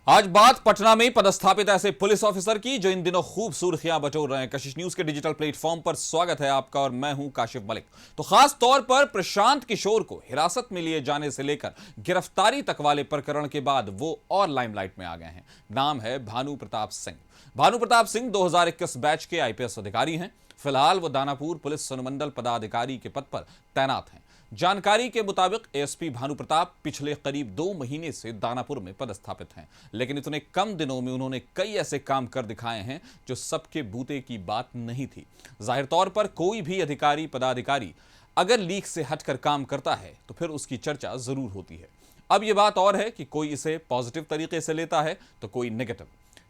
आज बात पटना में पदस्थापित ऐसे पुलिस ऑफिसर की जो इन दिनों खूब सुर्खियां बटोर रहे हैं। कशिश न्यूज के डिजिटल प्लेटफॉर्म पर स्वागत है आपका और मैं हूं काशिफ मलिक। तो खास तौर पर प्रशांत किशोर को हिरासत में लिए जाने से लेकर गिरफ्तारी तक वाले प्रकरण के बाद वो और लाइमलाइट में आ गए हैं। नाम है भानु प्रताप सिंह। भानु प्रताप सिंह 2021 बैच के आईपीएस अधिकारी हैं। फिलहाल वो दानापुर पुलिस अनुमंडल पदाधिकारी के पद पर तैनात हैं। जानकारी के मुताबिक एएसपी भानु प्रताप पिछले करीब 2 महीने से दानापुर में पदस्थापित हैं, लेकिन इतने कम दिनों में उन्होंने कई ऐसे काम कर दिखाए हैं जो सबके बूते की बात नहीं थी। जाहिर तौर पर कोई भी अधिकारी पदाधिकारी अगर लीक से हटकर काम करता है तो फिर उसकी चर्चा जरूर होती है। अब यह बात और है कि कोई इसे पॉजिटिव तरीके से लेता है तो कोई नेगेटिव।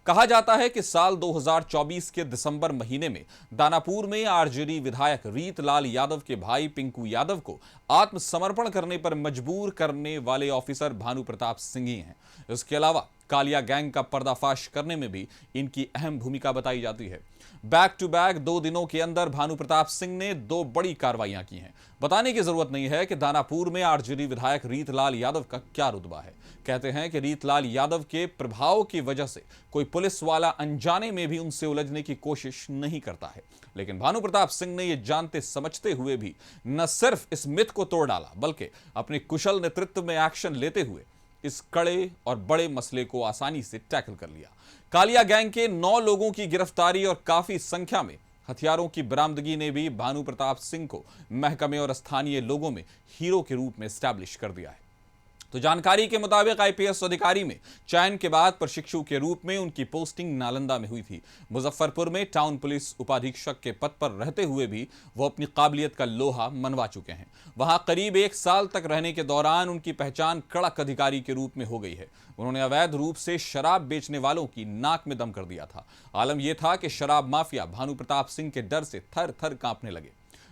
कहा जाता है कि साल 2024 के दिसंबर महीने में दानापुर में आरजेडी विधायक रीतलाल यादव के भाई पिंकू यादव को आत्मसमर्पण करने पर मजबूर करने वाले ऑफिसर भानु प्रताप सिंह ही हैं। इसके अलावा कालिया गैंग का पर्दाफाश करने में भी इनकी अहम भूमिका बताई जाती है। बैक टू बैक 2 दिनों के अंदर भानु प्रताप सिंह ने 2 बड़ी कार्रवाइयां की हैं। बताने की जरूरत नहीं है कि दानापुर में आरजेडी विधायक रीतलाल यादव का क्या रुतबा है। कहते हैं कि रीतलाल यादव के प्रभाव की वजह से कोई पुलिस वाला अनजाने में भी उनसे उलझने की कोशिश नहीं करता है। लेकिन भानु प्रताप सिंह ने यह जानते समझते हुए भी न सिर्फ इस मिथ को तोड़ डाला, बल्कि अपने कुशल नेतृत्व में एक्शन लेते हुए इस कड़े और बड़े मसले को आसानी से टैकल कर लिया। कालिया गैंग के 9 लोगों की गिरफ्तारी और काफी संख्या में हथियारों की बरामदगी ने भी भानु प्रताप सिंह को महकमे और स्थानीय लोगों में हीरो के रूप में एस्टैब्लिश कर दिया है। तो जानकारी के मुताबिक आईपीएस अधिकारी में चयन के बाद प्रशिक्षु के रूप में उनकी पोस्टिंग नालंदा में हुई थी। मुजफ्फरपुर में टाउन पुलिस उपाधीक्षक के पद पर रहते हुए भी वो अपनी काबिलियत का लोहा मनवा चुके हैं। वहां करीब 1 साल तक रहने के दौरान उनकी पहचान कड़क अधिकारी के रूप में हो गई है। उन्होंने अवैध रूप से शराब बेचने वालों की नाक में दम कर दिया था। आलम यह था कि शराब माफिया भानु प्रताप सिंह के डर से थर थर कांपने लगे।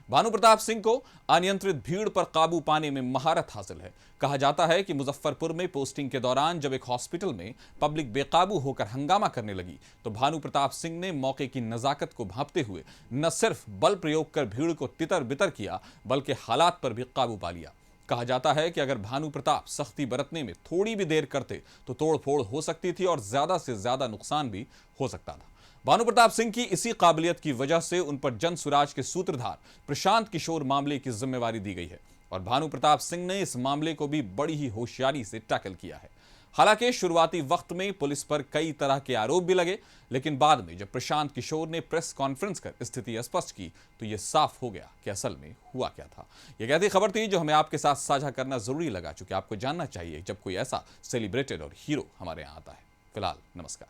भानु प्रताप सिंह को अनियंत्रित भीड़ पर काबू पाने में महारत हासिल है। कहा जाता है कि मुजफ्फरपुर में पोस्टिंग के दौरान जब एक हॉस्पिटल में पब्लिक बेकाबू होकर हंगामा करने लगी तो भानु प्रताप सिंह ने मौके की नजाकत को भांपते हुए न सिर्फ बल प्रयोग कर भीड़ को तितर बितर किया, बल्कि हालात पर भी काबू पा लिया। कहा जाता है कि अगर भानु प्रताप सख्ती बरतने में थोड़ी भी देर करते तो तोड़फोड़ हो सकती थी और ज्यादा से ज्यादा नुकसान भी हो सकता था। भानु प्रताप सिंह की इसी काबिलियत की वजह से उन पर जन सुराज के सूत्रधार प्रशांत किशोर मामले की जिम्मेवारी दी गई है और भानु प्रताप सिंह ने इस मामले को भी बड़ी ही होशियारी से टैकल किया है। हालांकि शुरुआती वक्त में पुलिस पर कई तरह के आरोप भी लगे, लेकिन बाद में जब प्रशांत किशोर ने प्रेस कॉन्फ्रेंस कर स्थिति स्पष्ट की तो यह साफ हो गया कि असल में हुआ क्या था। यह कहती खबर थी जो हमें आपके साथ साझा करना जरूरी लगा, चूंकि आपको जानना चाहिए जब कोई ऐसा सेलिब्रेटेड और हीरो हमारे यहां आता है। फिलहाल नमस्कार।